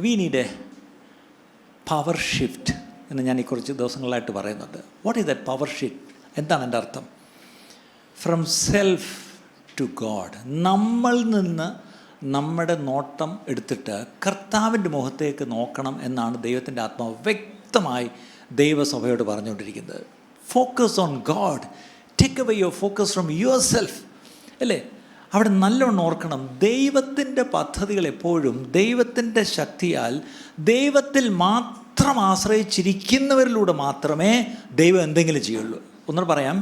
V need a power shift എന്ന് ഞാൻ ഈ കുറച്ച് ദിവസങ്ങളായിട്ട് പറയുന്നുണ്ട്. What is that power shift? എന്താണ് എൻ്റെ അർത്ഥം? From self to God. നമ്മളിൽ നിന്ന് നമ്മുടെ നോട്ടം എടുത്തിട്ട് കർത്താവിൻ്റെ മുഖത്തേക്ക് നോക്കണം എന്നാണ് ദൈവത്തിൻ്റെ ആത്മാവ് വ്യക്തമായി ദൈവസഭയോട് പറഞ്ഞുകൊണ്ടിരിക്കുന്നത്. Focus on God. Take away your focus from your self. അല്ലേ? അവിടെ നല്ലോണം ഓർക്കണം, ദൈവത്തിൻ്റെ പദ്ധതികൾ എപ്പോഴും ദൈവത്തിൻ്റെ ശക്തിയാൽ ദൈവത്തിൽ മാത്രം ആശ്രയിച്ചിരിക്കുന്നവരിലൂടെ മാത്രമേ ദൈവം എന്തെങ്കിലും ചെയ്യുള്ളൂ. ഒന്നുകൂടെ പറയാം,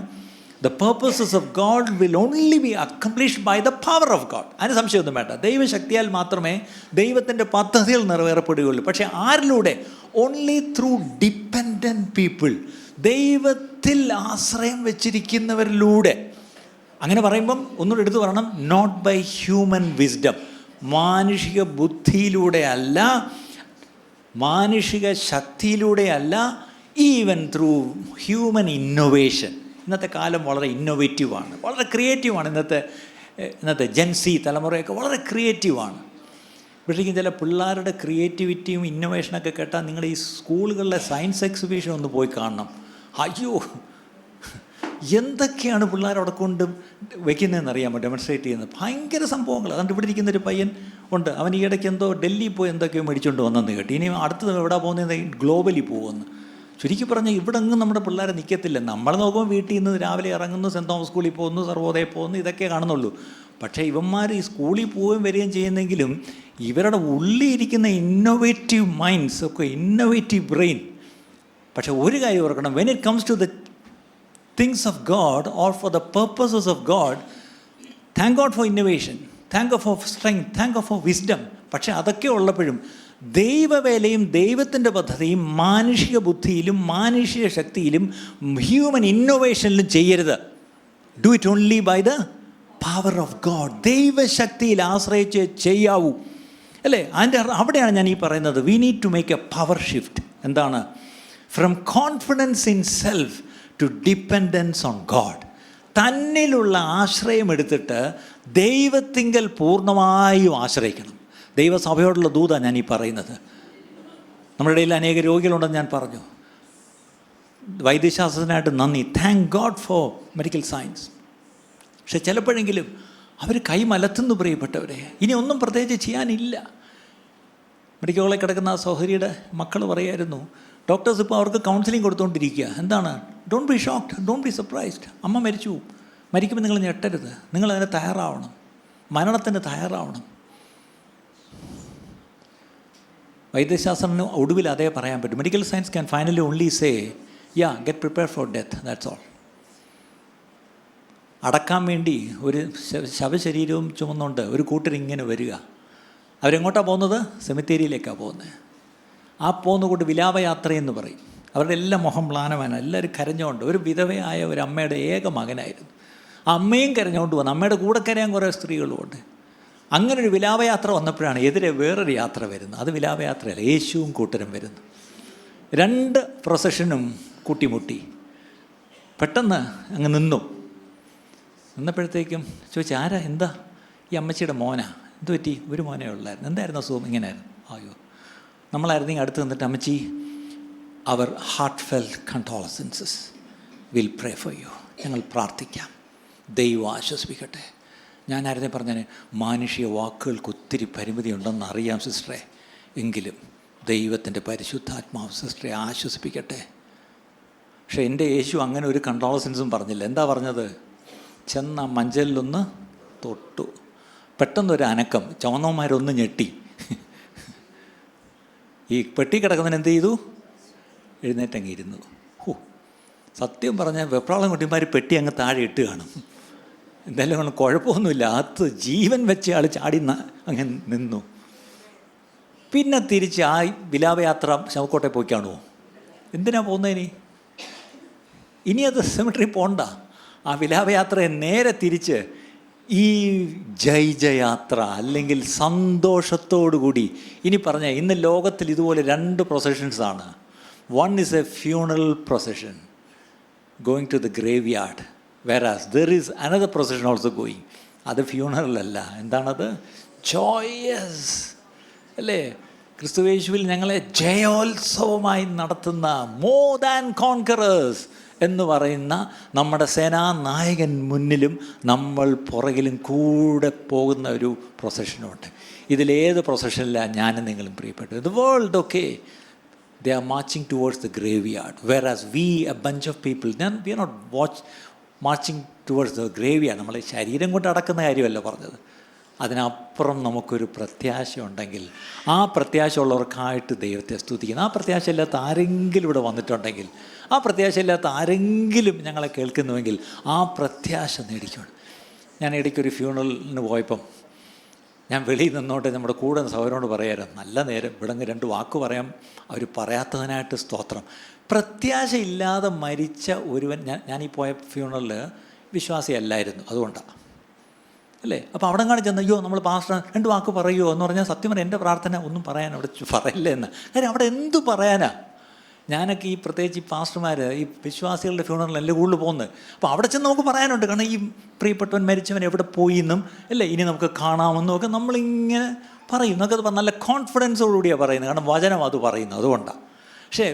the purposes of God will only be accomplished by the power of God. അതിന് സംശയമൊന്നും വേണ്ട. ദൈവശക്തിയാൽ മാത്രമേ ദൈവത്തിൻ്റെ പദ്ധതികൾ നിറവേറപ്പെടുകയുള്ളൂ. പക്ഷേ ആരിലൂടെ? Only through dependent people. ദൈവത്തിൽ ആശ്രയം വെച്ചിരിക്കുന്നവരിലൂടെ. അങ്ങനെ പറയുമ്പം ഒന്നുകൂടെ എടുത്തു പറയണം, നോട്ട് ബൈ ഹ്യൂമൻ വിസ്ഡം. മാനുഷിക ബുദ്ധിയിലൂടെ അല്ല, മാനുഷിക ശക്തിയിലൂടെ അല്ല, ഈവൻ ത്രൂ ഹ്യൂമൻ ഇന്നൊവേഷൻ. ഇന്നത്തെ കാലം വളരെ ഇന്നൊവേറ്റീവാണ്, വളരെ ക്രിയേറ്റീവാണ്. ഇന്നത്തെ ജെൻസി തലമുറയൊക്കെ വളരെ ക്രിയേറ്റീവാണ്. പക്ഷേക്കും ചില പിള്ളേരുടെ ക്രിയേറ്റിവിറ്റിയും ഇന്നൊവേഷനൊക്കെ കേട്ടാൽ നിങ്ങൾ ഈ സ്കൂളുകളിലെ സയൻസ് എക്സിബിഷൻ ഒന്ന് പോയി കാണണം. അയ്യോ, എന്തൊക്കെയാണ് പിള്ളേർ അവിടെ കൊണ്ട് വയ്ക്കുന്നതെന്ന് അറിയാമോ? ഡെമോൺസ്ട്രേറ്റ് ചെയ്യുന്നത് ഭയങ്കര സംഭവങ്ങൾ. അതുകൊണ്ട് ഇവിടെ ഇരിക്കുന്നൊരു പയ്യൻ ഉണ്ട്, അവൻ ഈ ഇടയ്ക്ക് എന്തോ ഡൽഹി പോയി എന്തൊക്കെയോ മേടിച്ചുകൊണ്ട് വന്നെന്ന് കേട്ടു. ഇനി അടുത്തത് എവിടെ പോകുന്നത്? ഗ്ലോബലി പോകുമെന്ന്. ചുരുക്കി പറഞ്ഞാൽ ഇവിടെ എങ്ങും നമ്മുടെ പിള്ളേരെ നിൽക്കത്തില്ല. നമ്മൾ നോക്കുമ്പോൾ വീട്ടിൽ നിന്ന് രാവിലെ ഇറങ്ങുന്നു, സെൻറ് തോമസ് സ്കൂളിൽ പോകുന്നു, സർവോദയ പോകുന്നു, ഇതൊക്കെ കാണുന്നുള്ളൂ. പക്ഷേ ഇവന്മാർ ഈ സ്കൂളിൽ പോവുകയും വരികയും ചെയ്യുന്നെങ്കിലും ഇവരുടെ ഉള്ളിലിരിക്കുന്ന ഇന്നൊവേറ്റീവ് മൈൻഡ്സ് ഒക്കെ, ഇന്നൊവേറ്റീവ് ബ്രെയിൻ. പക്ഷേ ഒരു കാര്യം ഓർക്കണം, when it comes to the things of God or for the purposes of God, thank God for innovation, thank God for strength, thank God for wisdom. പക്ഷേ അതൊക്കെ ഉള്ളപ്പോഴും ദൈവവേലയും ദൈവത്തിൻ്റെ പദ്ധതിയും മാനുഷിക ബുദ്ധിയിലും മാനുഷിക ശക്തിയിലും ഹ്യൂമൻ ഇന്നോവേഷനിലും ചെയ്യരുത്. Do it only by the power of God. ദൈവശക്തിയിൽ ആശ്രയിച്ച് ചെയ്യാവൂ, അല്ലേ? അതിൻ്റെ അവിടെയാണ് ഞാൻ ഈ പറയുന്നത്, we need to make a power shift. എന്താണ്? From confidence in self to dependence on God. തന്നിലുള്ള ആശ്രയം എടുത്തിട്ട് ദൈവത്തിങ്കൽ പൂർണ്ണമായും ആശ്രയിക്കണം. ദൈവസഭയോടുള്ള ദൂതാണ് ഞാൻ ഈ പറയുന്നത്. നമ്മുടെ ഇടയിൽ അനേക രോഗികളുണ്ടെന്ന് ഞാൻ പറഞ്ഞു. വൈദ്യശാസ്ത്രത്തിനായിട്ട് നന്ദി, thank God four medical science. പക്ഷെ ചിലപ്പോഴെങ്കിലും അവർ കൈമലത്തുന്നു പ്രിയപ്പെട്ടവരെ. ഇനി ഒന്നും പ്രത്യേകിച്ച് ചെയ്യാനില്ല. മെഡിക്കൽ കോളേജിൽ കിടക്കുന്ന ആ സഹോദരിയുടെ മക്കൾ പറയായിരുന്നു, ഡോക്ടേഴ്സ് ഇപ്പോൾ അവർക്ക് കൗൺസിലിംഗ് കൊടുത്തുകൊണ്ടിരിക്കുക. എന്താണ്? Don't be shocked, don't be surprised. അമ്മ മരിച്ചു, മരിക്കുമ്പോൾ നിങ്ങൾ ഞെട്ടരുത്, നിങ്ങളതിന് തയ്യാറാവണം, മരണത്തിന് തയ്യാറാവണം. വൈദ്യശാസ്ത്രത്തിന് ഒടുവിൽ അതേ പറയാൻ പറ്റും. Medical science can finally only say yeah get prepare for death, that's all. അടക്കാൻ വേണ്ടി ഒരു ശവശരീരവും ചുമന്നുകൊണ്ട് ഒരു കൂട്ടരിങ്ങനെ വരിക. അവരെങ്ങോട്ടാണ് പോകുന്നത്? സെമിത്തേരിയിലേക്കാണ് പോകുന്നത്. ആ പോകുന്ന കൂട്ട് വിലാപയാത്രയെന്ന് പറയും. അവരുടെ എല്ലാം മുഖം മ്ലാനമാണ്, എല്ലാവരും കരഞ്ഞുകൊണ്ട്. ഒരു വിധവയായ ഒരു അമ്മയുടെ ഏക മകനായിരുന്നു. ആ അമ്മയും കരഞ്ഞുകൊണ്ട് വന്നു, അമ്മയുടെ കൂടെ കരയാൻ കുറേ സ്ത്രീകളുമുണ്ട്. അങ്ങനെ ഒരു വിലാപയാത്ര വന്നപ്പോഴാണ് എതിരെ വേറൊരു യാത്ര വരുന്നത്. അത് വിലാപയാത്രയല്ല, യേശുവും കൂട്ടരും വരുന്നു. രണ്ട് പ്രൊസഷനും കൂട്ടിമുട്ടി. പെട്ടെന്ന് അങ്ങ് നിന്നപ്പോഴത്തേക്കും ചോദിച്ചു, ആരാ? എന്താ? ഈ അമ്മച്ചിയുടെ മോനാ. എന്ത് പറ്റി? ഒരു മോനേ ഉള്ളായിരുന്നു. എന്തായിരുന്നു അസുഖം? ഇങ്ങനെയായിരുന്നു. അയ്യോ, നമ്മളായിരുന്നെങ്കിൽ അടുത്ത് നിന്നിട്ട്, അമ്മച്ചി, അവർ heartfelt condolences will pray for you. ഞങ്ങൾ പ്രാർത്ഥിക്കാം, ദൈവം ആശ്വസിപ്പിക്കട്ടെ. ഞാനായിരുന്നേ പറഞ്ഞാൽ മാനുഷിക വാക്കുകൾക്ക് ഒത്തിരി പരിമിതി ഉണ്ടെന്ന് അറിയാം സിസ്റ്ററെ, എങ്കിലും ദൈവത്തിൻ്റെ പരിശുദ്ധാത്മാവ് സിസ്റ്ററെ ആശ്വസിപ്പിക്കട്ടെ. പക്ഷേ എൻ്റെ യേശു അങ്ങനെ ഒരു കണ്ടോളസൻസും പറഞ്ഞില്ല. എന്താ പറഞ്ഞത്? ചെന്ന മഞ്ചലിലൊന്ന് തൊട്ടു. പെട്ടെന്നൊരു അനക്കം, ചുവന്നവന്മാരൊന്ന് ഞെട്ടി. ഈ പെട്ടി കിടക്കുന്നതിന് എന്ത് ചെയ്തു? എഴുന്നേറ്റങ്ങ് ഇരുന്നു. സത്യം പറഞ്ഞാൽ വെപ്രാളം കുട്ടിമാർ പെട്ടി അങ്ങ് താഴെ ഇട്ട് കാണും. എന്തായാലും കൊണ്ട് കുഴപ്പമൊന്നുമില്ല, അകത്ത് ജീവൻ വെച്ച ആൾ ചാടി അങ്ങനെ നിന്നു. പിന്നെ തിരിച്ച് ആ വിലാപയാത്ര ശവക്കോട്ടെ പോയി കാണുമോ? എന്തിനാ പോകുന്നതിന്? ഇനി അത് സെമിട്രി പോണ്ട. ആ വിലാപയാത്രയെ നേരെ തിരിച്ച് ഈ ജയജയാത്ര അല്ലെങ്കിൽ സന്തോഷത്തോടുകൂടി. ഇനി പറഞ്ഞാൽ ഇന്ന് ലോകത്തിൽ ഇതുപോലെ 2 പ്രൊസഷൻസാണ്. One is a funeral procession going to the graveyard, whereas there is another procession also going. അത് ഫ്യൂണറൽ അല്ല. എന്താണത്? ജോയസ്, അല്ലേ? ക്രിസ്തുയേശുവിൽ ഞങ്ങളെ ജയോത്സവമായി നടത്തുന്ന മോർ ദാൻ കോൺകറേഴ്സ് എന്ന് പറയുന്ന നമ്മുടെ സേനാനായകൻ മുന്നിലും നമ്മൾ പുറകിലും കൂടെ പോകുന്ന ഒരു പ്രൊസഷനുണ്ട്. ഇതിലേത് പ്രൊസഷനിലാണ് ഞാനും നിങ്ങളും പ്രിയപ്പെട്ടത്? The world okay, they are marching towards the graveyard, whereas we, a bunch of people, then we are not marching towards the graveyard. നമ്മളെ ശരീരം കൊണ്ട് അടക്കുന്ന കാര്യമല്ല പറഞ്ഞത്. അതിനപ്പുറം നമുക്കൊരു പ്രത്യാശ ഉണ്ടെങ്കിൽ, ആ പ്രത്യാശ ഉള്ളവർക്കായിട്ട് ദൈവത്തെ സ്തുതിക്കുന്നു. ആ പ്രത്യാശ ഇല്ലാത്ത ആരെങ്കിലും ഇവിടെ വന്നിട്ടുണ്ടെങ്കിൽ, ആ പ്രത്യാശ ഇല്ലാത്ത ആരെങ്കിലും ഞങ്ങളെ കേൾക്കുന്നുവെങ്കിൽ ആ പ്രത്യാശ നേടിക്കണം. ഞാൻ ഇടയ്ക്കൊരു ഫ്യൂണറലിന് പോയപ്പം ഞാൻ വെളിയിൽ നിന്നോട്ട് നമ്മുടെ കൂടെ സഹോദരനോട് പറയാമായിരുന്നു, നല്ല നേരം ഇവിടെ 2 വാക്ക് പറയാം, അവർ പറയാത്തതിനായിട്ട് സ്തോത്രം. പ്രത്യാശ ഇല്ലാതെ മരിച്ച ഒരുവൻ, ഞാനീ പോയ ഫ്യൂണറലിൽ വിശ്വാസിയല്ലായിരുന്നു, അതുകൊണ്ടാണ് അല്ലേ. അപ്പോൾ അവിടെ കാണി ചെന്ന് അയ്യോ നമ്മൾ പാസ്റ്റർ 2 വാക്ക് പറയുമോ എന്ന് പറഞ്ഞാൽ സത്യം പറഞ്ഞാൽ എൻ്റെ പ്രാർത്ഥന ഒന്നും പറയാൻ അവിടെ പറയില്ല എന്ന്. കാര്യം അവിടെ എന്തു പറയാനാ? ഞാനൊക്കെ ഈ പ്രത്യേകിച്ച് ഈ പാസ്റ്റർമാർ ഈ വിശ്വാസികളുടെ ഫ്യൂണറലല്ലേ കൂടുതൽ പോകുന്നത്. അപ്പോൾ അവിടെ ചെന്ന് നമുക്ക് പറയാനുണ്ട്, കാരണം ഈ പ്രിയപ്പെട്ടവൻ മരിച്ചവൻ എവിടെ പോയി എന്നും അല്ലേ ഇനി നമുക്ക് കാണാമെന്നും ഒക്കെ നമ്മളിങ്ങനെ പറയും. നമുക്കത് നല്ല കോൺഫിഡൻസോടുകൂടിയാണ് പറയുന്നത്, കാരണം വചനം അത് പറയുന്നത്, അതുകൊണ്ടാണ്. പക്ഷേ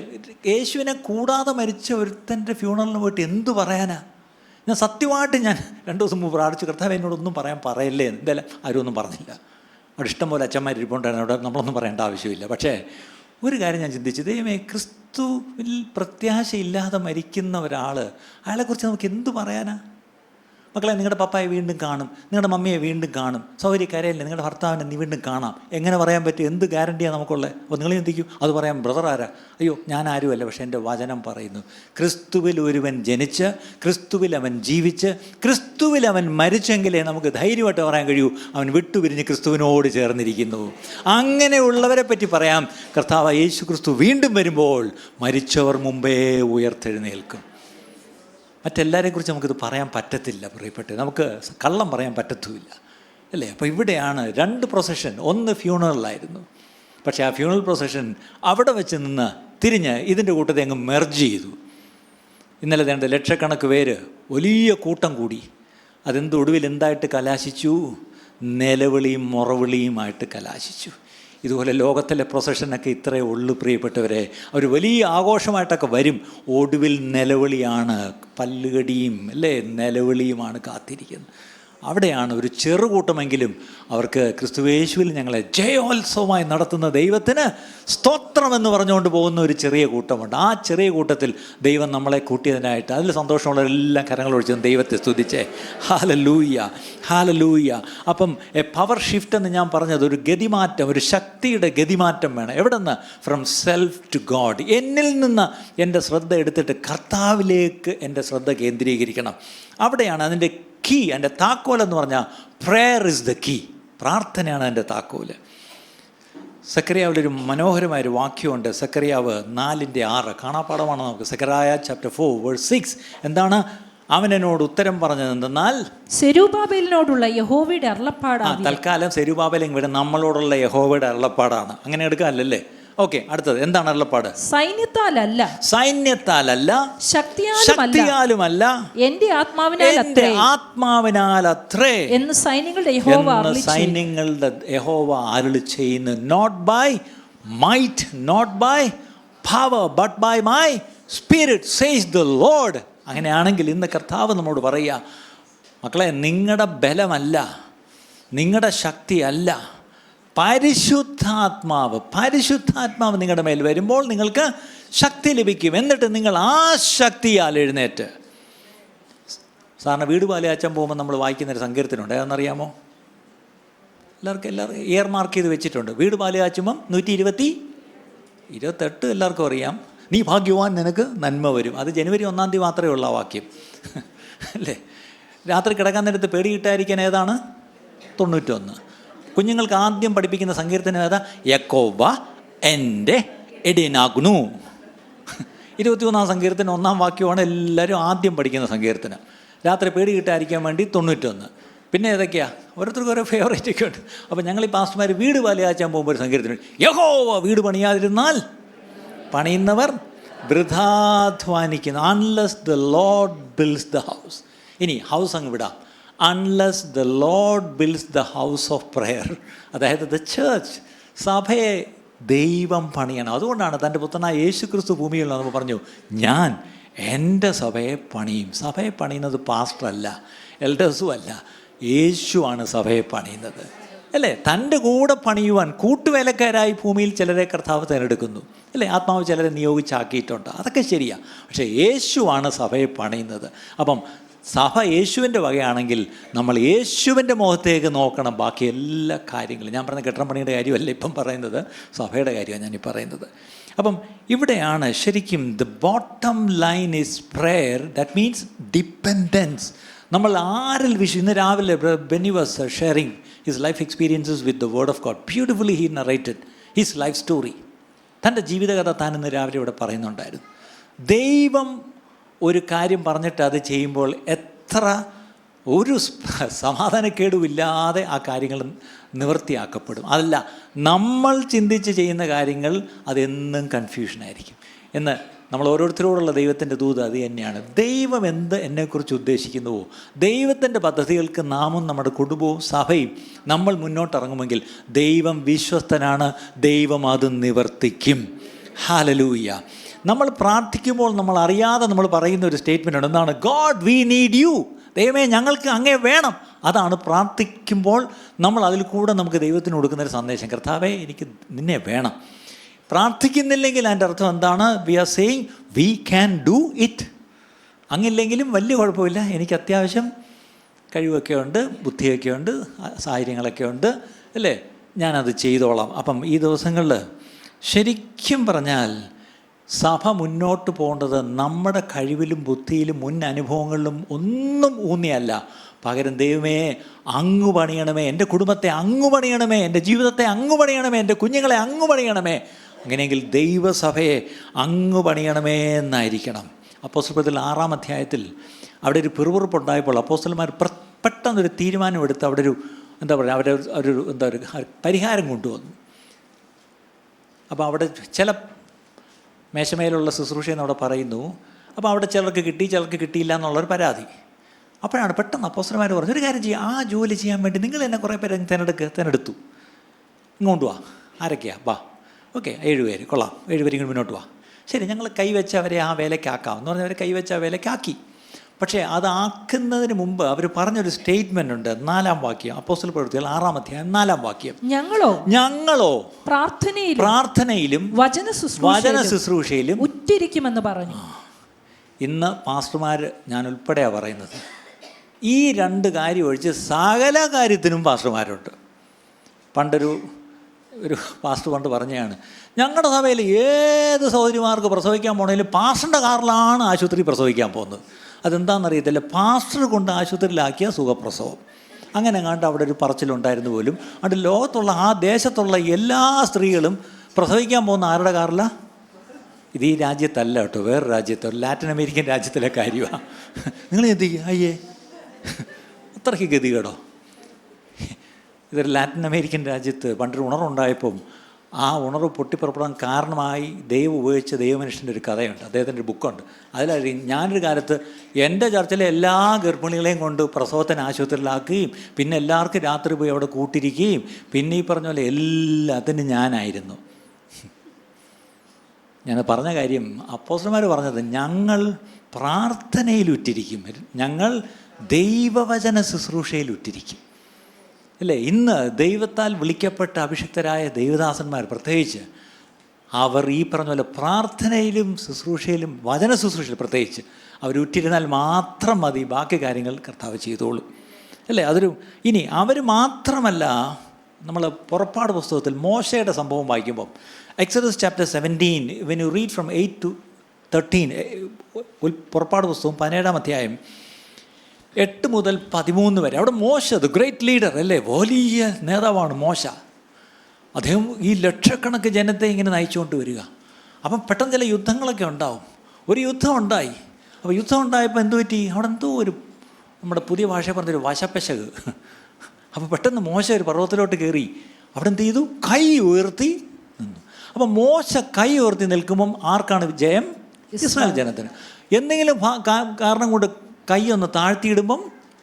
യേശുവിനെ കൂടാതെ മരിച്ച ഒരുത്തൻ്റെ ഫ്യൂണറലിന് പോയിട്ട് എന്തു പറയാനാ? ഞാൻ സത്യമായിട്ട് ഞാൻ 2 ദിവസം മുമ്പ് പ്രാർത്ഥിച്ചു, കർത്താവ് എന്നോടൊന്നും പറയല്ലേ. എന്തായാലും ആരും ഒന്നും പറഞ്ഞില്ല. അവിടെ ഇഷ്ടംപോലെ അച്ഛന്മാർ ഇരിപ്പുണ്ടായിരുന്നു, അവിടെ നമ്മളൊന്നും പറയേണ്ട ആവശ്യമില്ല. പക്ഷേ ഒരു കാര്യം ഞാൻ ചിന്തിച്ചു, ദൈവമേ, ക്രിസ്തുവിൽ പ്രത്യാശയില്ലാതെ മരിക്കുന്ന ഒരാൾ, അയാളെക്കുറിച്ച് നമുക്ക് എന്തു പറയാനാ? മക്കളെ, നിങ്ങളുടെ പപ്പായെ വീണ്ടും കാണും, നിങ്ങളുടെ മമ്മിയെ വീണ്ടും കാണും, സൗകര്യക്കാരെയല്ലേ നിങ്ങളുടെ ഭർത്താവിനെ നീ വീണ്ടും കാണാം. എങ്ങനെ പറയാൻ പറ്റും? എന്ത് ഗ്യാരണ്ടിയാണ് നമുക്കുള്ളത്? അപ്പോൾ നിങ്ങൾ ചിന്തിക്കും, അത് പറയാൻ ബ്രദർ ആരാ? അയ്യോ, ഞാൻ ആരുമല്ല. പക്ഷേ എൻ്റെ വചനം പറയുന്നു, ക്രിസ്തുവിൽ ഒരുവൻ ജനിച്ച്, ക്രിസ്തുവിൽ അവൻ ജീവിച്ച്, ക്രിസ്തുവിൽ അവൻ മരിച്ചെങ്കിലേ നമുക്ക് ധൈര്യമായിട്ട് പറയാൻ കഴിയൂ അവൻ വിട്ടുപിരിഞ്ഞ് ക്രിസ്തുവിനോട് ചേർന്നിരിക്കുന്നു. അങ്ങനെയുള്ളവരെ പറ്റി പറയാം, കർത്താവ് യേശു ക്രിസ്തു വീണ്ടും വരുമ്പോൾ മരിച്ചവർ മുമ്പേ ഉയർത്തെഴുന്നേൽക്കും. മറ്റെല്ലാവരെക്കുറിച്ച് നമുക്കിത് പറയാൻ പറ്റത്തില്ല പ്രിയപ്പെട്ടെ, നമുക്ക് കള്ളം പറയാൻ പറ്റത്തുമില്ല അല്ലേ. അപ്പോൾ ഇവിടെയാണ് 2 പ്രൊസഷൻ. ഒന്ന് ഫ്യൂണറലായിരുന്നു, പക്ഷേ ആ ഫ്യൂണറൽ പ്രൊസഷൻ അവിടെ വെച്ച് നിന്ന് തിരിഞ്ഞ് ഇതിൻ്റെ കൂട്ടത്തെ അങ്ങ് മെർജ് ചെയ്തു. ഇന്നലെ 2 ലക്ഷക്കണക്ക് പേര് വലിയ കൂട്ടം കൂടി. ഒടുവിൽ എന്തായിട്ട് കലാശിച്ചു? നിലവിളിയും മുറവിളിയുമായിട്ട് കലാശിച്ചു. ഇതുപോലെ ലോകത്തിലെ പ്രൊസഷനൊക്കെ ഇത്രയേ ഉള്ളൂ പ്രിയപ്പെട്ടവരെ. അവർ വലിയ ആഘോഷമായിട്ടൊക്കെ വരും, ഒടുവിൽ നിലവിളിയാണ്, പല്ലുകടിയും അല്ലേ നിലവിളിയുമാണ് കാത്തിരിക്കുന്നത്. അവിടെയാണ് ഒരു ചെറുകൂട്ടമെങ്കിലും അവർക്ക് ക്രിസ്തുയേശുവിൽ ഞങ്ങളെ ജയോത്സവമായി നടത്തുന്ന ദൈവത്തിന് സ്തോത്രമെന്ന് പറഞ്ഞുകൊണ്ട് പോകുന്ന ഒരു ചെറിയ കൂട്ടമുണ്ട്. ആ ചെറിയ കൂട്ടത്തിൽ ദൈവം നമ്മളെ കൂട്ടിയതിനായിട്ട് അതിൽ സന്തോഷമുള്ളവരെല്ലാം കരങ്ങൾ ഒഴിച്ച് ദൈവത്തെ സ്തുതിച്ചേ. Hallelujah, hallelujah. അപ്പം പവർ ഷിഫ്റ്റ് എന്ന് ഞാൻ പറഞ്ഞത് ഒരു ഗതിമാറ്റം, ഒരു ശക്തിയുടെ ഗതിമാറ്റം വേണം. എവിടെ നിന്ന്? From self to God. എന്നിൽ നിന്ന് എൻ്റെ ശ്രദ്ധ എടുത്തിട്ട് കർത്താവിലേക്ക് എൻ്റെ ശ്രദ്ധ കേന്ദ്രീകരിക്കണം. അവിടെയാണ് അതിൻ്റെ കീ, എൻ്റെ താക്കോലെന്ന് പറഞ്ഞാൽ പ്രേയർ ഇസ് ദ കീ. പ്രാർത്ഥനയാണ് എൻ്റെ താക്കോല്. സെക്കറിയാവിലൊരു മനോഹരമായൊരു വാക്യമുണ്ട്, സെക്കറിയാവ് 4:6 കാണാപ്പാടമാണ് നമുക്ക്. സെക്കറിയ ചാപ്റ്റർ 4:6 എന്താണ്? അവൻ എന്നോട് ഉത്തരം പറഞ്ഞത് എന്തെന്നാൽ, സെരുബാബേലിനോടുള്ള യഹോവയുടെ അരുളപ്പാടാണ്. തൽക്കാലം സെരുബാബേൽ ഇവിടെ നമ്മളോടുള്ള യഹോവയുടെ അരുളപ്പാടാണ്. അങ്ങനെ എടുക്കാമല്ലേ? ഓക്കെ, അടുത്തത് എന്താണ് അരുളപ്പാട്? സൈന്യത്താലല്ല, സൈന്യത്താലല്ല, ശക്തിയാലുമല്ല, എന്റെ ആത്മാവിനാൽ അത്രേ എന്ന് സൈന്യങ്ങളുടെ യഹോവ അരുളി ചെയ്യുന്നു. Not by might, not by power, but by my spirit says the Lord. അങ്ങനെയാണെങ്കിൽ ഇന്ന് കർത്താവ് നമ്മോട് പറയുക, മക്കളെ, നിങ്ങളുടെ ബലമല്ല, നിങ്ങളുടെ ശക്തിയല്ല, പരിശുദ്ധാത്മാവ് നിങ്ങളുടെ മേൽ വരുമ്പോൾ നിങ്ങൾക്ക് ശക്തി ലഭിക്കും. എന്നിട്ട് നിങ്ങൾ ആ ശക്തിയാൽ എഴുന്നേറ്റ്. സാറിന് വീട് പാലയാച്ചാൻ പോകുമ്പോൾ നമ്മൾ വായിക്കുന്നൊരു സങ്കീർത്തനുണ്ട്, അതെന്നറിയാമോ? എല്ലാവർക്കും ഇയർ മാർക്ക് ചെയ്ത് വെച്ചിട്ടുണ്ട്. വീട് പാലയാച്ചുമ്പം 128 എല്ലാവർക്കും അറിയാം. നീ ഭാഗ്യവാൻ, നിനക്ക് നന്മ വരും. അത് ജനുവരി 1 തീയതി മാത്രമേ ഉള്ള വാക്യം അല്ലേ. രാത്രി കിടക്കാൻ നേരത്ത് പേടി കിട്ടാതിരിക്കാൻ ഏതാണ്? 91. കുഞ്ഞുങ്ങൾക്ക് ആദ്യം പഠിപ്പിക്കുന്ന സങ്കീർത്തനം ഏതാ? യഹോവ എൻ്റെ എടിനാഗ്നു. 21 സങ്കീർത്തനം 1 വാക്യമാണ് എല്ലാവരും ആദ്യം പഠിക്കുന്ന സങ്കീർത്തനം. രാത്രി പേടി കിട്ടാതിരിക്കാൻ വേണ്ടി 91. പിന്നെ ഏതൊക്കെയാണ്? ഓരോരുത്തർക്കും ഓരോ ഫേവറേറ്റ് ഒക്കെ ഉണ്ട്. അപ്പോൾ ഞങ്ങൾ ഈ പാസ്റ്റർമാർ വീട് പാലയാച്ചാൻ പോകുമ്പോൾ ഒരു സങ്കീർത്തനം, യഹോവ വീട് പണിയാതിരുന്നാൽ പണിയുന്നവർ വൃഥാധ്വാനിക്കുന്നു. Unless the Lord builds the house. ഇനി ഹൗസ് അങ്ങ് വിടാം. Unless the Lord builds the house of prayer, അതായത് ദ ചേർച്ച്, സഭയെ ദൈവം പണിയണം. അതുകൊണ്ടാണ് തൻ്റെ പുത്രനായ യേശു ക്രിസ്തു ഭൂമിയിൽ നമ്മൾ പറഞ്ഞു, ഞാൻ എൻ്റെ സഭയെ പണിയും. സഭയെ പണിയുന്നത് പാസ്റ്ററല്ല, എൽഡേഴ്സും അല്ല, യേശുവാണ് സഭയെ പണിയുന്നത്. അല്ലേ? തൻ്റെ കൂടെ പണിയുവാൻ കൂട്ടുവേലക്കാരായി ഭൂമിയിൽ ചിലരെ കർത്താവ് തിരഞ്ഞെടുക്കുന്നു. അല്ലേ? ആത്മാവ് ചിലരെ നിയോഗിച്ചാക്കിയിട്ടുണ്ട്. അതൊക്കെ ശരിയാണ്. പക്ഷേ യേശുവാണ് സഭയെ പണിയുന്നത്. അപ്പം സഭ യേശുവിൻ്റെ വകയാണെങ്കിൽ നമ്മൾ യേശുവിൻ്റെ മുഖത്തേക്ക് നോക്കണം. ബാക്കി എല്ലാ കാര്യങ്ങളും, ഞാൻ പറഞ്ഞ കെട്ടിടം പണിയുടെ കാര്യമല്ല ഇപ്പം പറയുന്നത്, സഭയുടെ കാര്യമാണ് ഞാനീ പറയുന്നത്. അപ്പം ഇവിടെയാണ് ശരിക്കും the bottom line is prayer. That means dependence. നമ്മൾ ആരിൽ ഇന്ന് രാവിലെ Benny was sharing his life experiences with the word of God. Beautifully he narrated his life story. തൻ്റെ ജീവിതകഥ താൻ ഇന്ന് രാവിലെ ഇവിടെ പറയുന്നുണ്ടായിരുന്നു. ദൈവം ഒരു കാര്യം പറഞ്ഞിട്ട് അത് ചെയ്യുമ്പോൾ എത്ര ഒരു സമാധാനക്കേടുമില്ലാതെ ആ കാര്യങ്ങൾ നിവൃത്തിയാക്കപ്പെടും. അതല്ല, നമ്മൾ ചിന്തിച്ച് ചെയ്യുന്ന കാര്യങ്ങൾ അതെന്നും കൺഫ്യൂഷനായിരിക്കും എന്ന് നമ്മൾ ഓരോരുത്തരോടുള്ള ദൈവത്തിൻ്റെ ദൂത് അത് തന്നെയാണ്. ദൈവം എന്ത് എന്നെക്കുറിച്ച് ഉദ്ദേശിക്കുന്നുവോ, ദൈവത്തിൻ്റെ പദ്ധതികൾക്ക് നാമും നമ്മുടെ കുടുംബവും സഭയും നമ്മൾ മുന്നോട്ടിറങ്ങുമെങ്കിൽ ദൈവം വിശ്വസ്തനാണ്, ദൈവം അത് നിവർത്തിക്കും. ഹല്ലേലൂയ. നമ്മൾ പ്രാർത്ഥിക്കുമ്പോൾ നമ്മൾ അറിയാതെ നമ്മൾ പറയുന്ന ഒരു സ്റ്റേറ്റ്മെൻ്റ് ഉണ്ട്. എന്താണ്? God we need you. ദൈവമേ ഞങ്ങൾക്ക് അങ്ങേ വേണം. അതാണ് പ്രാർത്ഥിക്കുമ്പോൾ നമ്മൾ അതിൽ കൂടെ നമുക്ക് ദൈവത്തിന് കൊടുക്കുന്നൊരു സന്ദേശം. കർത്താവേ എനിക്ക് നിന്നെ വേണം. പ്രാർത്ഥിക്കുന്നില്ലെങ്കിൽ അതിൻ്റെ അർത്ഥം എന്താണ്? We are saying we can do it. അങ്ങില്ലെങ്കിലും വലിയ കുഴപ്പമില്ല, എനിക്ക് അത്യാവശ്യം കഴിവൊക്കെ ഉണ്ട്, ബുദ്ധിയൊക്കെ ഉണ്ട്, സാഹചര്യങ്ങളൊക്കെ ഉണ്ട്, അല്ലേ, ഞാനത് ചെയ്തോളാം. അപ്പം ഈ ദിവസങ്ങളിൽ ശരിക്കും പറഞ്ഞാൽ സഭ മുന്നോട്ട് പോകേണ്ടത് നമ്മുടെ കഴിവിലും ബുദ്ധിയിലും മുൻ അനുഭവങ്ങളിലും ഒന്നും ഊന്നിയല്ല. പകരം ദൈവമേ അങ്ങ് പണിയണമേ, എൻ്റെ കുടുംബത്തെ അങ്ങ് പണിയണമേ, എൻ്റെ ജീവിതത്തെ അങ്ങ് പണിയണമേ, എൻ്റെ കുഞ്ഞുങ്ങളെ അങ്ങ് പണിയണമേ. അങ്ങനെയെങ്കിൽ ദൈവസഭയെ അങ്ങ് പണിയണമേ എന്നായിരിക്കണം. അപ്പോസ്തലപ്രവൃത്തിയിൽ 6-ാം അധ്യായത്തിൽ അവിടെ ഒരു പിറുപിറുപ്പുണ്ടായപ്പോൾ അപ്പോസ്തലന്മാർ പെട്ടെന്നൊരു തീരുമാനമെടുത്ത് അവിടെ ഒരു എന്താ പറയുക, ഒരു പരിഹാരം കൊണ്ടുവന്നു. അപ്പോൾ അവിടെ ചില മേശമേലുള്ള ശുശ്രൂഷയെന്ന് അവിടെ പറയുന്നു. അപ്പോൾ അവിടെ ചിലർക്ക് കിട്ടി, ചിലർക്ക് കിട്ടിയില്ല എന്നുള്ളൊരു പരാതി. അപ്പോഴാണ് പെട്ടെന്ന് അപ്പോസ്തലന്മാർ പറഞ്ഞു, ഒരു കാര്യം ചെയ്യുക, ആ ജോലി ചെയ്യാൻ വേണ്ടി നിങ്ങൾ എന്നെ കുറേ പേരെ തിരഞ്ഞെടുത്തു, ഇങ്ങോട്ട് വാ. ആരൊക്കെയാണ്? വാ, ഓക്കെ, 7 പേര്, കൊള്ളാം, 7 പേര് ഇങ്ങോട്ട് മുന്നോട്ട് വാ. ശരി, ഞങ്ങൾ കൈവച്ച് അവരെ ആ വേലയ്ക്കാക്കാം എന്ന് പറഞ്ഞാൽ അവർ കൈവച്ച് ആ വേലയ്ക്കാക്കി. പക്ഷേ അതാക്കുന്നതിന് മുമ്പ് അവർ പറഞ്ഞൊരു സ്റ്റേറ്റ്മെൻ്റ് ഉണ്ട്. 4-ാം വാക്യം, അപ്പോസ്തലപ്രവൃത്തികൾ 6-ാം അധ്യായം 4-ാം വാക്യം. ഞങ്ങളോ പ്രാർത്ഥനയിലും വചന ശുശ്രൂഷയിലും ഉറ്റിരിക്കുമെന്ന് പറഞ്ഞു. ഇന്ന് പാസ്റ്റർമാർ, ഞാൻ ഉൾപ്പെടെയാണ് പറയുന്നത്, ഈ 2 കാര്യം ഒഴിച്ച് സകല കാര്യത്തിനും പാസ്റ്റർമാരുണ്ട്. പണ്ടൊരു പാസ്റ്റർ പണ്ട് പറഞ്ഞതാണ്, ഞങ്ങളുടെ സഭയിൽ ഏത് സഹോദരിമാർക്ക് പ്രസവിക്കാൻ പോകണമെങ്കിലും പാസ്റ്ററിൻ്റെ കാറിലാണ് ആശുപത്രി പ്രസവിക്കാൻ പോകുന്നത്. അതെന്താണെന്നറിയത്തില്ല, പാസ്റ്റർ കൊണ്ട് ആശുപത്രിയിലാക്കിയ സുഖപ്രസവം. അങ്ങനെ കണ്ട് അവിടെ ഒരു പറച്ചിലുണ്ടായിരുന്നു പോലും. അത് ലോകത്തുള്ള ആ ദേശത്തുള്ള എല്ലാ സ്ത്രീകളും പ്രസവിക്കാൻ പോകുന്ന ആരുടെ കാറിലാണ്? ഇത് ഈ രാജ്യത്തല്ല കേട്ടോ, വേറെ രാജ്യത്ത്, ഒരു ലാറ്റിൻ അമേരിക്കൻ രാജ്യത്തിലെ കാര്യമാണ്. നിങ്ങൾ ചിന്തിക്കുക, അയ്യേ അത്രയ്ക്ക് ഗതികേടോ. ഇതൊരു ലാറ്റിൻ അമേരിക്കൻ രാജ്യത്ത് പണ്ടൊരു ഉണർവുണ്ടായപ്പം ആ ഉണർവ് പൊട്ടിപ്പുറപ്പെടാൻ കാരണമായി ദൈവം ഉപയോഗിച്ച ദൈവമനുഷ്യൻ്റെ ഒരു കഥയുണ്ട്. അദ്ദേഹത്തിൻ്റെ ഒരു ബുക്കുണ്ട്. അതിലറിയും, ഞാനൊരു കാലത്ത് എൻ്റെ ചർച്ചിലെ എല്ലാ ഗർഭിണികളെയും കൊണ്ട് പ്രസവത്തിന് ആശുപത്രിയിലാക്കുകയും പിന്നെ എല്ലാവർക്കും രാത്രി പോയി അവിടെ കൂട്ടിരിക്കുകയും പിന്നെ ഈ പറഞ്ഞ പോലെ എല്ലാത്തിനും ഞാനായിരുന്നു. ഞാൻ പറഞ്ഞ കാര്യം അപ്പോസ്തലന്മാർ പറഞ്ഞത്, ഞങ്ങൾ പ്രാർത്ഥനയിലുറ്റിരിക്കും, ഞങ്ങൾ ദൈവവചന ശുശ്രൂഷയിലുറ്റിരിക്കും. അല്ലേ? ഇന്ന് ദൈവത്താൽ വിളിക്കപ്പെട്ട അഭിഷിക്തരായ ദൈവദാസന്മാർ പ്രത്യേകിച്ച് അവർ ഈ പറഞ്ഞ പോലെ പ്രാർത്ഥനയിലും ശുശ്രൂഷയിലും വചന ശുശ്രൂഷയിലും പ്രത്യേകിച്ച് അവരുറ്റിരുന്നാൽ മാത്രം മതി, ബാക്കി കാര്യങ്ങൾ കർത്താവ് ചെയ്തോളും. അല്ലേ? ഇനി അവർ മാത്രമല്ല, നമ്മൾ പുറപ്പാട് പുസ്തകത്തിൽ മോശയുടെ സംഭവം വായിക്കുമ്പം exodus chapter 17 when you read from 8 to 13, പുറപ്പാട് പുസ്തകം 17-ാം അധ്യായം 8 മുതൽ 13 വരെ, അവിടെ മോശ ദ ഗ്രേറ്റ് ലീഡർ, അല്ലേ, വലിയ നേതാവാണ് മോശ. അദ്ദേഹം ഈ ലക്ഷക്കണക്ക് ജനത്തെ ഇങ്ങനെ നയിച്ചുകൊണ്ട് വരിക. അപ്പം പെട്ടെന്ന് ചില യുദ്ധങ്ങളൊക്കെ ഉണ്ടാവും. ഒരു യുദ്ധം ഉണ്ടായി. അപ്പോൾ യുദ്ധം ഉണ്ടായപ്പോൾ എന്തു പറ്റി? അവിടെ എന്തോ ഒരു, നമ്മുടെ പുതിയ ഭാഷ പറഞ്ഞൊരു വശപ്പശക്. അപ്പോൾ പെട്ടെന്ന് മോശ ഒരു പർവ്വതത്തിലോട്ട് കയറി അവിടെ എന്ത് ചെയ്തു? കൈ ഉയർത്തി നിന്നു. അപ്പം മോശ കൈ ഉയർത്തി നിൽക്കുമ്പം ആർക്കാണ് ജയം? ഇസ്രായേൽ ജനത്തിന്. എന്തെങ്കിലും കാരണം കൊണ്ട് കൈ ഒന്ന് താഴ്ത്തിയിടുമ്പം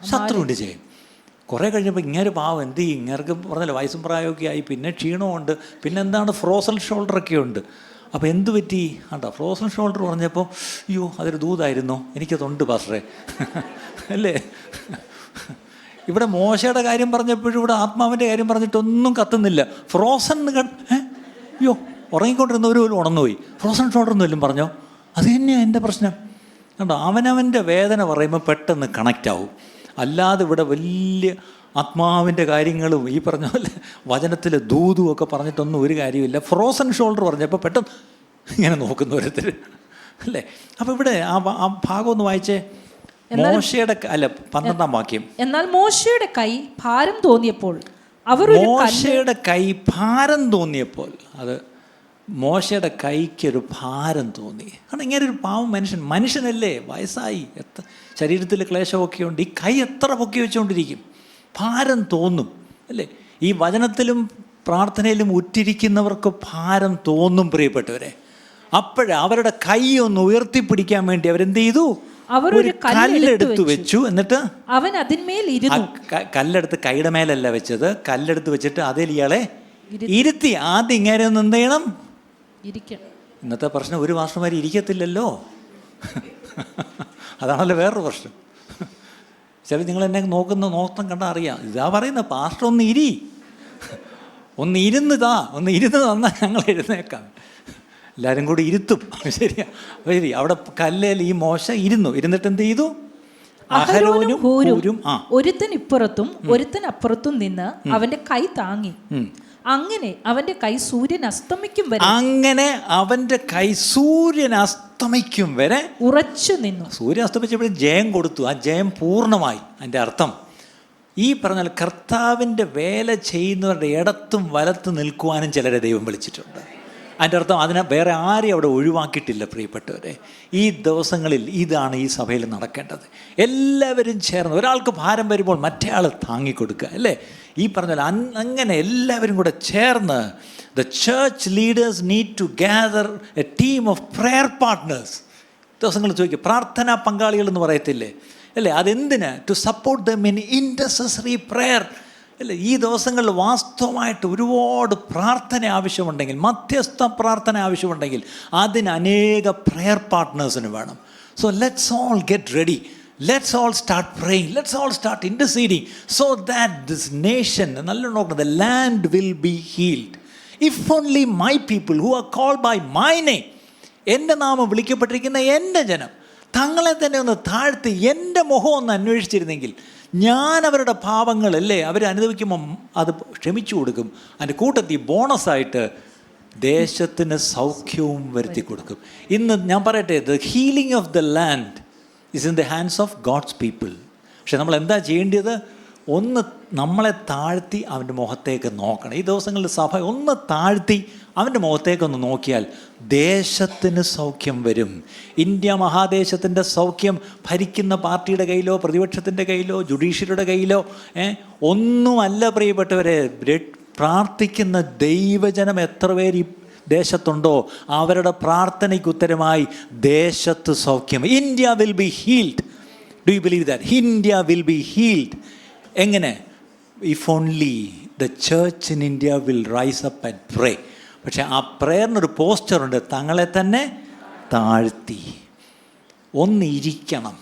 ശത്രുവിൻ്റെ ജയം. കുറേ കഴിഞ്ഞപ്പോൾ ഇങ്ങനെ പാവം എന്ത് ചെയ്യും, ഇങ്ങേർക്ക് പറഞ്ഞല്ലോ വയസ്സും പ്രായമൊക്കെ ആയി, പിന്നെ ക്ഷീണമുണ്ട്, പിന്നെ എന്താണ് ഫ്രോസൺ ഷോൾഡറൊക്കെ ഉണ്ട്. അപ്പോൾ എന്ത് പറ്റി ആണ്ടാ ഫ്രോസൺ ഷോൾഡർ പറഞ്ഞപ്പോൾ അയ്യോ അതൊരു ദൂതായിരുന്നോ, എനിക്കതുണ്ട് പാസ്റ്ററെ അല്ലേ. ഇവിടെ മോശയുടെ കാര്യം പറഞ്ഞപ്പോഴും ഇവിടെ ആത്മാവിൻ്റെ കാര്യം പറഞ്ഞിട്ടൊന്നും കത്തുന്നില്ല. ഫ്രോസൺ അയ്യോ ഉറങ്ങിക്കൊണ്ടിരുന്നവർ പോലും ഉണർന്നുപോയി. ഫ്രോസൺ ഷോൾഡർ എന്നല്ലും പറഞ്ഞോ, അത് തന്നെയാണ് എൻ്റെ പ്രശ്നം. കണ്ടോ, അവനവൻ്റെ വേദന പറയുമ്പോൾ പെട്ടെന്ന് കണക്റ്റ് ആവും. അല്ലാതെ ഇവിടെ വലിയ ആത്മാവിൻ്റെ കാര്യങ്ങളും ഈ പറഞ്ഞ പോലെ വചനത്തിൽ ദൂതും ഒക്കെ പറഞ്ഞിട്ടൊന്നും ഒരു കാര്യമില്ല. ഫ്രോസൺ ഷോൾഡർ പറഞ്ഞപ്പോൾ പെട്ടെന്ന് ഇങ്ങനെ നോക്കുന്ന ഓരോരുത്തർ അല്ലേ. അപ്പോൾ ഇവിടെ ആ ഭാഗം ഒന്ന് വായിച്ചേ. മോശയുടെ 12-ാം വാക്യം. എന്നാൽ മോശയുടെ കൈ ഭാരം തോന്നിയപ്പോൾ മോശയുടെ കൈ ഭാരം തോന്നിയപ്പോൾ അത് മോശയുടെ കൈക്കൊരു ഭാരം തോന്നി. കാരണം ഇങ്ങനെ ഒരു പാവം മനുഷ്യനല്ലേ, വയസ്സായി, ശരീരത്തിൽ ക്ലേശമൊക്കെ ഉണ്ട്, ഈ കൈ എത്ര പൊക്കി വെച്ചുകൊണ്ടിരിക്കും, ഭാരം തോന്നും അല്ലേ. ഈ വചനത്തിലും പ്രാർത്ഥനയിലും ഉറ്റിരിക്കുന്നവർക്ക് ഭാരം തോന്നും പ്രിയപ്പെട്ടവരെ. അവരുടെ കൈ ഒന്ന് ഉയർത്തിപ്പിടിക്കാൻ വേണ്ടി അവരെന്ത് ചെയ്തു, ഒരു കല്ലെടുത്ത് വെച്ചു. എന്നിട്ട് അവൻ അതിന്മേൽ ഇരുന്നു. കല്ലെടുത്ത് കൈയുടെ മേലല്ല വെച്ചത്, കല്ലെടുത്ത് വെച്ചിട്ട് അതിൽ ഇയാളെ ഇരുത്തി. ആദ്യം ഇങ്ങനെ ഒന്ന് എന്ത് ചെയ്യണം, ഇന്നത്തെ പ്രശ്നം ഒരു മാസ്റ്റർമാർ ഇരിക്കത്തില്ലല്ലോ, അതാണല്ലോ വേറൊരു പ്രശ്നം. ചില നിങ്ങൾ എന്നെ നോട്ടം കണ്ടാൽ അറിയാം, ഇതാ പറയുന്ന പാസ്റ്റർ ഒന്ന് ഇരുന്ന് തന്നാൽ ഞങ്ങൾ എഴുന്നേക്കാം. എല്ലാവരും കൂടി ഇരുത്തും, ശരിയാ ശരി. അവിടെ കല്ലേൽ ഈ മോശ ഇരുന്നിട്ട് എന്ത് ചെയ്തു, അഹരോനും ഹൂരും ഒരുത്തൻ ഇപ്പുറത്തും ഒരുത്തൻ അപ്പുറത്തും നിന്ന് അവന്റെ കൈ താങ്ങി. അങ്ങനെ അവന്റെ കൈ സൂര്യൻ അസ്തമിക്കും വരെ ഉറച്ചു നിന്നു. സൂര്യൻ അസ്തമിച്ചപ്പോഴും ജയം കൊടുത്തു. ആ ജയം പൂർണ്ണമായി. അതിൻ്റെ അർത്ഥം ഈ പറഞ്ഞാൽ കർത്താവിൻ്റെ വേല ചെയ്യുന്നവരുടെ ഇടത്തും വലത്തും നിൽക്കുവാനും ചിലരെ ദൈവം വിളിച്ചിട്ടുണ്ട്. അതിൻ്റെ അർത്ഥം അതിനെ വേറെ ആരെയും അവിടെ ഒഴിവാക്കിയിട്ടില്ല പ്രിയപ്പെട്ടവരെ. ഈ ദിവസങ്ങളിൽ ഇതാണ് ഈ സഭയിൽ നടക്കേണ്ടത്. എല്ലാവരും ചേർന്ന്, ഒരാൾക്ക് ഭാരം വരുമ്പോൾ മറ്റേ ആൾ താങ്ങിക്കൊടുക്കുക അല്ലേ. ഈ പറഞ്ഞാൽ അങ്ങനെ എല്ലാവരും കൂടെ ചേർന്ന് the church leaders need to gather a team of prayer partners. ദിവസങ്ങൾ ചോദിക്കുക, പ്രാർത്ഥനാ പങ്കാളികൾ എന്ന് പറയത്തില്ലേ അല്ലേ, അതെന്തിന്? To support them in intercessory prayer അല്ലേ. ഈ ദിവസങ്ങളിൽ വാസ്തവമായിട്ട് ഒരുപാട് പ്രാർത്ഥന ആവശ്യമുണ്ടെങ്കിൽ, മധ്യസ്ഥ പ്രാർത്ഥന ആവശ്യമുണ്ടെങ്കിൽ അതിന് അനേക പ്രെയർ പാർട്ട്നേഴ്സിന് വേണം. So let's all get ready. Let's all start praying. Let's all start interceding so that this nation, the land will be healed. If only my people who are called by my name, എൻ്റെ നാമം വിളിക്കപ്പെട്ടിരിക്കുന്ന എൻ്റെ ജനം തങ്ങളെ തന്നെ ഒന്ന് താഴ്ത്തി എൻ്റെ മുഖം ഒന്ന് അന്വേഷിച്ചിരുന്നെങ്കിൽ ഞാൻ അവരുടെ പാപങ്ങളല്ലേ അവർ അനുഭവിക്കുമ്പം അത് ക്ഷമിച്ചു കൊടുക്കും. അതിൻ്റെ കൂട്ടത്തിൽ ബോണസായിട്ട് ദേശത്തിന് സൗഖ്യവും വരുത്തി കൊടുക്കും. ഇന്ന് ഞാൻ പറയട്ടെ, the healing of the land is in the hands of God's people. പക്ഷെ നമ്മൾ എന്താ ചെയ്യേണ്ടത്? ഒന്ന് നമ്മളെ താഴ്ത്തി അവൻ്റെ മുഖത്തേക്ക് നോക്കണം. ഈ ദിവസങ്ങളിൽ സഭ ഒന്ന് താഴ്ത്തി അവൻ്റെ മുഖത്തേക്കൊന്ന് നോക്കിയാൽ ദേശത്തിന് സൗഖ്യം വരും. ഇന്ത്യ മഹാദേശത്തിൻ്റെ സൗഖ്യം ഭരിക്കുന്ന പാർട്ടിയുടെ കയ്യിലോ പ്രതിപക്ഷത്തിൻ്റെ കയ്യിലോ ജുഡീഷ്യറിയുടെ കയ്യിലോ ഒന്നുമല്ല പ്രിയപ്പെട്ടവരെ. പ്രാർത്ഥിക്കുന്ന ദൈവജനം എത്ര പേര് ദേശത്തുണ്ടോ അവരുടെ പ്രാർത്ഥനയ്ക്ക് ഉത്തരമായി ദേശത്ത് സൗഖ്യം. India will be healed. Do you believe that? India will be healed. എങ്ങനെ? If only the church in India will rise up and pray. പക്ഷെ ആ പ്രേയറിനൊരു പോസ്റ്ററുണ്ട്, തങ്ങളെ തന്നെ താഴ്ത്തി ഒന്ന് ഇരിക്കണം,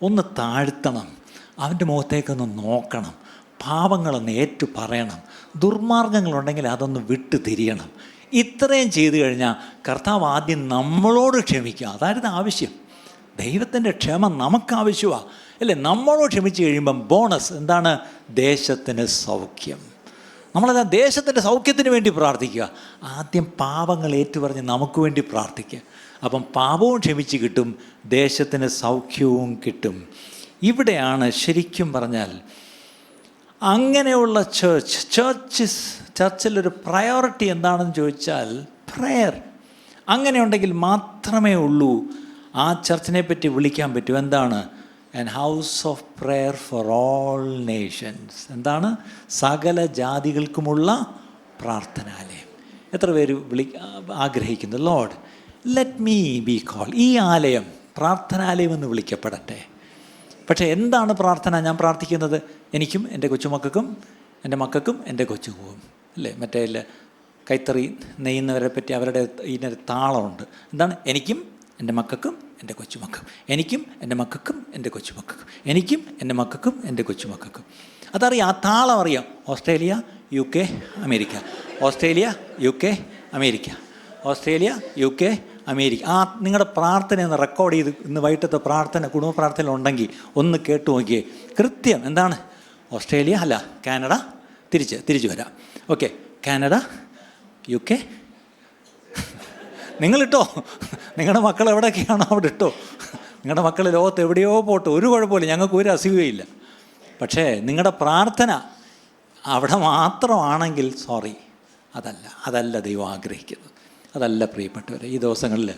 ഒന്ന് താഴ്ത്തണം, അവൻ്റെ മുഖത്തേക്കൊന്ന് നോക്കണം, പാപങ്ങളൊന്ന് ഏറ്റു പറയണം, ദുർമാർഗങ്ങളുണ്ടെങ്കിൽ അതൊന്ന് വിട്ടു തിരിയണം. ഇത്രയും ചെയ്തു കഴിഞ്ഞാൽ കർത്താവ് ആദ്യം നമ്മളോട് ക്ഷമിക്കുക. അതായിരുന്നു ആവശ്യം. ദൈവത്തിൻ്റെ ക്ഷമ നമുക്ക് ആവശ്യമാണ് അല്ലേ. നമ്മളോട് ക്ഷമിച്ച് കഴിയുമ്പം ബോണസ് എന്താണ്? ദേശത്തിന് സൗഖ്യം. നമ്മളത് ദേശത്തിൻ്റെ സൗഖ്യത്തിന് വേണ്ടി പ്രാർത്ഥിക്കുക. ആദ്യം പാപങ്ങൾ ഏറ്റുപറഞ്ഞ് നമുക്ക് വേണ്ടി പ്രാർത്ഥിക്കുക. അപ്പം പാപവും ക്ഷമിച്ച് കിട്ടും, ദേശത്തിന് സൗഖ്യവും കിട്ടും. ഇവിടെയാണ് ശരിക്കും പറഞ്ഞാൽ അങ്ങനെയുള്ള ചർച്ചിലൊരു പ്രയോറിറ്റി എന്താണെന്ന് ചോദിച്ചാൽ പ്രെയർ. അങ്ങനെ ഉണ്ടെങ്കിൽ മാത്രമേ ഉള്ളൂ ആ ചർച്ചിനെ പറ്റി വിളിക്കാൻ പറ്റൂ. എന്താണ്? An house of prayer for all nations. എന്താണ്? സകല ജാതികൾക്കുമുള്ള പ്രാർത്ഥനാലയം. എത്ര പേര് ആഗ്രഹിക്കുന്നു? Lord let me be called. ഈ ആലയം പ്രാർത്ഥനാലയം എന്ന് വിളിക്കപ്പെടട്ടെ. പക്ഷേ എന്താണ് പ്രാർത്ഥന? ഞാൻ പ്രാർത്ഥിക്കുന്നത് എനിക്കും എൻ്റെ കൊച്ചുമക്കൾക്കും എൻ്റെ മക്കൾക്കും എൻ്റെ കൊച്ചുപോകും അല്ലേ? മറ്റേ കൈത്തറി നെയ്യുന്നവരെ പറ്റി അവരുടെ ഇതിനൊരു താളമുണ്ട്. എന്താണ്? എനിക്കും എൻ്റെ മക്കൾക്കും എൻ്റെ കൊച്ചുമക്കൾക്കും, എനിക്കും എൻ്റെ മക്കൾക്കും എൻ്റെ കൊച്ചുമക്കൾക്കും, എനിക്കും എൻ്റെ മക്കൾക്കും എൻ്റെ കൊച്ചുമക്കൾക്കും. അതറിയാം, ആ താളം അറിയാം. Australia, UK, America, Australia, UK, America, Australia, UK, America. ആ നിങ്ങളുടെ പ്രാർത്ഥന ഒന്ന് റെക്കോർഡ് ചെയ്ത് ഇന്ന് വൈകിട്ടത്തെ പ്രാർത്ഥന, കുടുംബ പ്രാർത്ഥന ഉണ്ടെങ്കിൽ ഒന്ന് കേട്ടു നോക്കിയേ. കൃത്യം എന്താണ്? ഓസ്ട്രേലിയ അല്ല, കാനഡ, തിരിച്ച് വരാം. Okay, Canada, UK. നിങ്ങളിട്ടോ, നിങ്ങളുടെ മക്കൾ എവിടെയൊക്കെയാണോ അവിടെ ഇട്ടോ. നിങ്ങളുടെ മക്കൾ ലോകത്ത് എവിടെയോ പോട്ടെ, ഒരു കുഴപ്പമില്ല, ഞങ്ങൾക്ക് ഒരു അസുഖമില്ല. പക്ഷേ നിങ്ങളുടെ പ്രാർത്ഥന അവിടെ മാത്രമാണെങ്കിൽ സോറി, അതല്ല ദൈവം ആഗ്രഹിക്കുന്നത്. അതല്ല പ്രിയപ്പെട്ടവരെ. ഈ ദിവസങ്ങളിൽ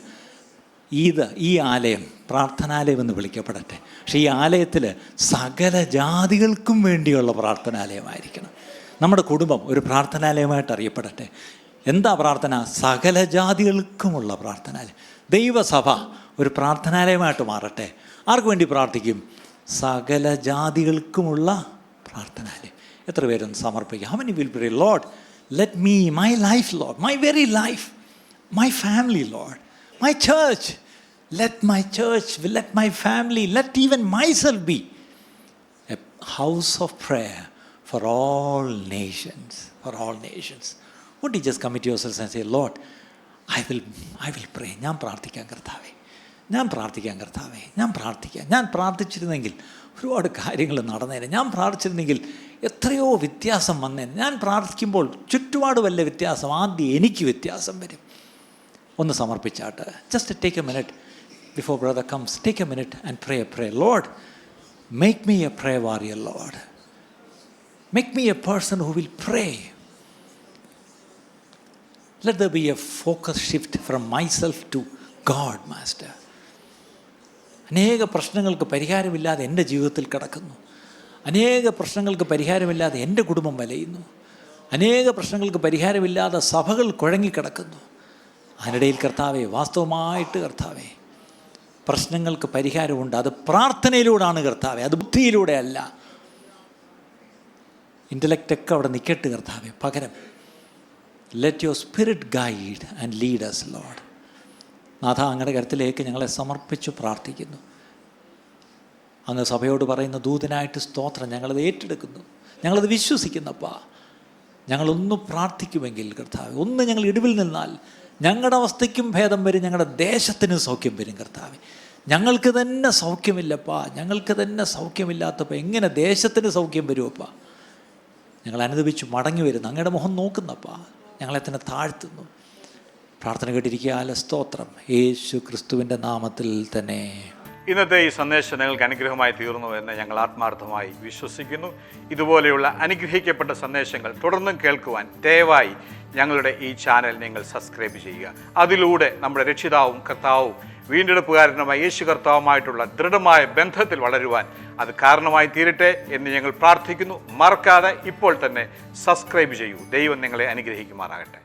ഈ ആലയം പ്രാർത്ഥനാലയം എന്ന് വിളിക്കപ്പെടട്ടെ. പക്ഷേ ഈ ആലയത്തിൽ സകല ജാതികൾക്കും വേണ്ടിയുള്ള പ്രാർത്ഥനാലയമായിരിക്കണം. നമ്മുടെ കുടുംബം ഒരു പ്രാർത്ഥനാലയമായിട്ട് അറിയപ്പെടട്ടെ. എന്താ പ്രാർത്ഥന? സകല ജാതികൾക്കുമുള്ള പ്രാർത്ഥനാലയം. ദൈവസഭ ഒരു പ്രാർത്ഥനാലയമായിട്ട് മാറട്ടെ. ആർക്ക് വേണ്ടി പ്രാർത്ഥിക്കും? സകല ജാതികൾക്കുമുള്ള പ്രാർത്ഥനാലയം. എത്ര പേരൊന്ന് സമർപ്പിക്കുക? How many will pray, Lord let me, my life Lord, my very life, my family, Lord, my church, let my church, let my family, let even myself be a house of prayer for all nations, for all nations. Won't you just commit yourselves and say, Lord, I will pray. ഞാൻ പ്രാർത്ഥിക്കാൻ കർത്താവേ, ഞാൻ പ്രാർത്ഥിച്ചിരുന്നെങ്കിൽ ഒരുപാട് കാര്യങ്ങൾ നടന്നേനെ. ഞാൻ പ്രാർത്ഥിച്ചിരുന്നെങ്കിൽ എത്രയോ വ്യത്യാസം വന്നേനെ. ഞാൻ പ്രാർത്ഥിക്കുമ്പോൾ ചുറ്റുപാട് വല്ല വ്യത്യാസം, ആദ്യം എനിക്ക് വ്യത്യാസം വരും. ഒന്ന് സമർപ്പിച്ചാട്ട്. Just take a minute before brother comes. Take a minute and pray. Lord, make me a pray warrior. Lord, make me a person who will pray. Let there be a focus shift from myself to God master. അനേക പ്രശ്നങ്ങൾക്ക് പരിഹാരമില്ലാതെ എൻ്റെ ജീവിതത്തിൽ കിടക്കുന്നു. അനേക പ്രശ്നങ്ങൾക്ക് പരിഹാരമില്ലാതെ എൻ്റെ കുടുംബം വലയുന്നു. അനേക പ്രശ്നങ്ങൾക്ക് പരിഹാരമില്ലാതെ സഭകൾ കുഴങ്ങിക്കിടക്കുന്നു. അതിനിടയിൽ കർത്താവേ, വാസ്തവമായിട്ട് കർത്താവേ, പ്രശ്നങ്ങൾക്ക് പരിഹാരമുണ്ട്. അത് പ്രാർത്ഥനയിലൂടെയാണ് കർത്താവേ, അത് ബുദ്ധിയിലൂടെ അല്ല. ഇൻ്റലക്റ്റൊക്കെ അവിടെ നിൽക്കട്ട് കർത്താവേ. പകരം let your spirit guide and lead us Lord. നാഥ, അങ്ങയുടെ കരുത്തിലേക്ക് ഞങ്ങളെ സമർപ്പിച്ച് പ്രാർത്ഥിക്കുന്നു. അങ്ങ് സഭയോട് പറയുന്ന ദൂതനായിട്ട് സ്തോത്രം. ഞങ്ങളത് ഏറ്റെടുക്കുന്നു, ഞങ്ങളത് വിശ്വസിക്കുന്നപ്പാ. ഞങ്ങളൊന്ന് പ്രാർത്ഥിക്കുമെങ്കിൽ കർത്താവേ, ഒന്ന് ഞങ്ങൾ ഇടിവിൽ നിന്നാൽ ഞങ്ങളുടെ അവസ്ഥയ്ക്കും ഭേദം വരും, ഞങ്ങളുടെ ദേശത്തിന് സൗഖ്യം വരും കർത്താവേ. ഞങ്ങൾക്ക് തന്നെ സൗഖ്യമില്ലപ്പാ. ഞങ്ങൾക്ക് തന്നെ സൗഖ്യമില്ലാത്തപ്പോൾ എങ്ങനെ ദേശത്തിന് സൗഖ്യം വരുമപ്പാ? ഞങ്ങൾ അനുദപിച്ച് മടങ്ങി വരുന്നു. അങ്ങയുടെ മുഖം നോക്കുന്നപ്പാ. ഞങ്ങളെ തന്നെ താഴ്ത്തുന്നു. പ്രാർത്ഥന കേട്ടിരിക്കുക. സ്തോത്രം. യേശു ക്രിസ്തുവിൻ്റെ നാമത്തിൽ തന്നെ. ഇന്നത്തെ ഈ സന്ദേശം നിങ്ങൾക്ക് അനുഗ്രഹമായി തീർന്നു എന്ന് ഞങ്ങൾ ആത്മാർത്ഥമായി വിശ്വസിക്കുന്നു. ഇതുപോലെയുള്ള അനുഗ്രഹിക്കപ്പെട്ട സന്ദേശങ്ങൾ തുടർന്നും കേൾക്കുവാൻ ദയവായി ഞങ്ങളുടെ ഈ ചാനൽ നിങ്ങൾ സബ്സ്ക്രൈബ് ചെയ്യുക. അതിലൂടെ നമ്മുടെ രക്ഷിതാവും കർത്താവും വീണ്ടെടുപ്പുകാരനുമായ യേശു കർത്താവുമായിട്ടുള്ള ദൃഢമായ ബന്ധത്തിൽ വളരുവാൻ അത് കാരണമായി തീരട്ടെ എന്ന് ഞങ്ങൾ പ്രാർത്ഥിക്കുന്നു. മറക്കാതെ ഇപ്പോൾ തന്നെ സബ്സ്ക്രൈബ് ചെയ്യൂ. ദൈവം നിങ്ങളെ അനുഗ്രഹിക്കുമാറാകട്ടെ.